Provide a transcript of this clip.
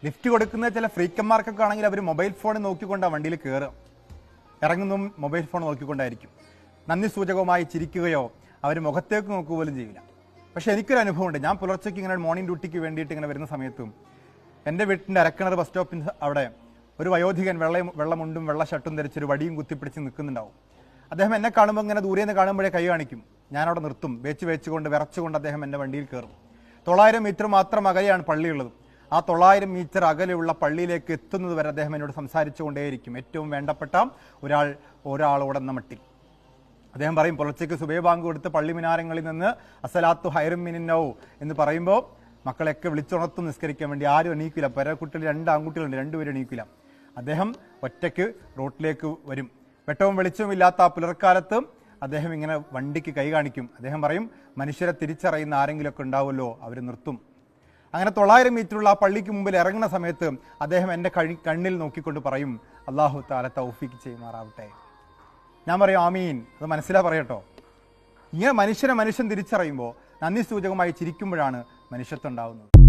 Lift കൊടുക്കുന്ന ചില ഫ്രീക്കന്മാർക്കൊക്കെ ആണെങ്കിൽ അവർ മൊബൈൽ ഫോൺ നോക്കിക്കൊണ്ടാണ് വണ്ടിയിൽ കയറുക, ഇറങ്ങുന്നതും മൊബൈൽ ഫോൺ നോക്കിക്കൊണ്ടായിരിക്കും. നന്ദി സൂചകമായി ചിരിക്കുകയോ അവർ മുഖത്തേക്ക് നോക്കുക പോലും ചെയ്യില്ല. പക്ഷേ എനിക്കൊരു അനുഭവമുണ്ട്. ഞാൻ പുലർച്ചയ്ക്ക് ഇങ്ങനെ മോർണിംഗ് ഡ്യൂട്ടിക്ക് വേണ്ടിയിട്ട് ഇങ്ങനെ വരുന്ന സമയത്തും എൻ്റെ വീട്ടിൻ്റെ അരക്കിണർ ബസ് സ്റ്റോപ്പിന് അവിടെ ഒരു വയോധികൻ വെള്ളമുണ്ടും വെള്ള ഷർട്ടും ധരിച്ചൊരു വടിയും കുത്തിപ്പിടിച്ച് നിൽക്കുന്നുണ്ടാവും. അദ്ദേഹം എന്നെ കാണുമ്പോൾ ഇങ്ങനെ ദൂരെ നിന്ന് കാണുമ്പോഴേ കൈ കാണിക്കും. ഞാനവിടെ നിർത്തും. വേച്ചുകൊണ്ട് വിറച്ചുകൊണ്ട് അദ്ദേഹം എൻ്റെ വണ്ടിയിൽ കയറും. 900 മീറ്റർ മാത്രം അകലെയാണ് പള്ളിയുള്ളത്. ആ 900 മീറ്റർ അകലെയുള്ള പള്ളിയിലേക്ക് എത്തുന്നത് വരെ അദ്ദേഹം എന്നോട് സംസാരിച്ചു കൊണ്ടേയിരിക്കും. ഏറ്റവും വേണ്ടപ്പെട്ട ഒരാളോടെന്ന മട്ടിൽ അദ്ദേഹം പറയും, പുലർച്ചയ്ക്ക് സുബഹി ബാങ്ക് കൊടുത്ത് പള്ളി മിനാരങ്ങളിൽ നിന്ന് അസ്സലാത്തു ഹൈറും മിനന്നൗ എന്ന് പറയുമ്പോൾ മക്കളെയൊക്കെ വിളിച്ചുണർത്തും നിസ്കരിക്കാൻ വേണ്ടി. ആരും എണീക്കില്ല. പേരക്കുട്ടികൾ 2 ആൺകുട്ടികളുണ്ട്, 2 പേരും എണീക്കില്ല. അദ്ദേഹം ഒറ്റയ്ക്ക് റോട്ടിലേക്ക് വരും. വെട്ടവും വെളിച്ചവും ഇല്ലാത്ത ആ പുലർക്കാലത്ത് അദ്ദേഹം ഇങ്ങനെ വണ്ടിക്ക് കൈ കാണിക്കും. അദ്ദേഹം പറയും, മനുഷ്യരെ തിരിച്ചറിയുന്ന ആരെങ്കിലുമൊക്കെ ഉണ്ടാവുമല്ലോ, അവർ നിർത്തും. അങ്ങനെ 900 മീറ്ററുള്ള ആ പള്ളിക്ക് മുമ്പിൽ ഇറങ്ങുന്ന സമയത്ത് അദ്ദേഹം എൻ്റെ കണ്ണിൽ നോക്കിക്കൊണ്ട് പറയും, അല്ലാഹു തആല തൗഫീഖ് ചെയ്യുമാറാവട്ടെ. ഞാൻ പറയും ആമീൻ. അത് മനസ്സിലാ പറയട്ടോ. ഇങ്ങനെ മനുഷ്യൻ തിരിച്ചറിയുമ്പോൾ നന്ദി സൂചകമായി ചിരിക്കുമ്പോഴാണ് മനുഷ്യത്വം ഉണ്ടാവുന്നത്.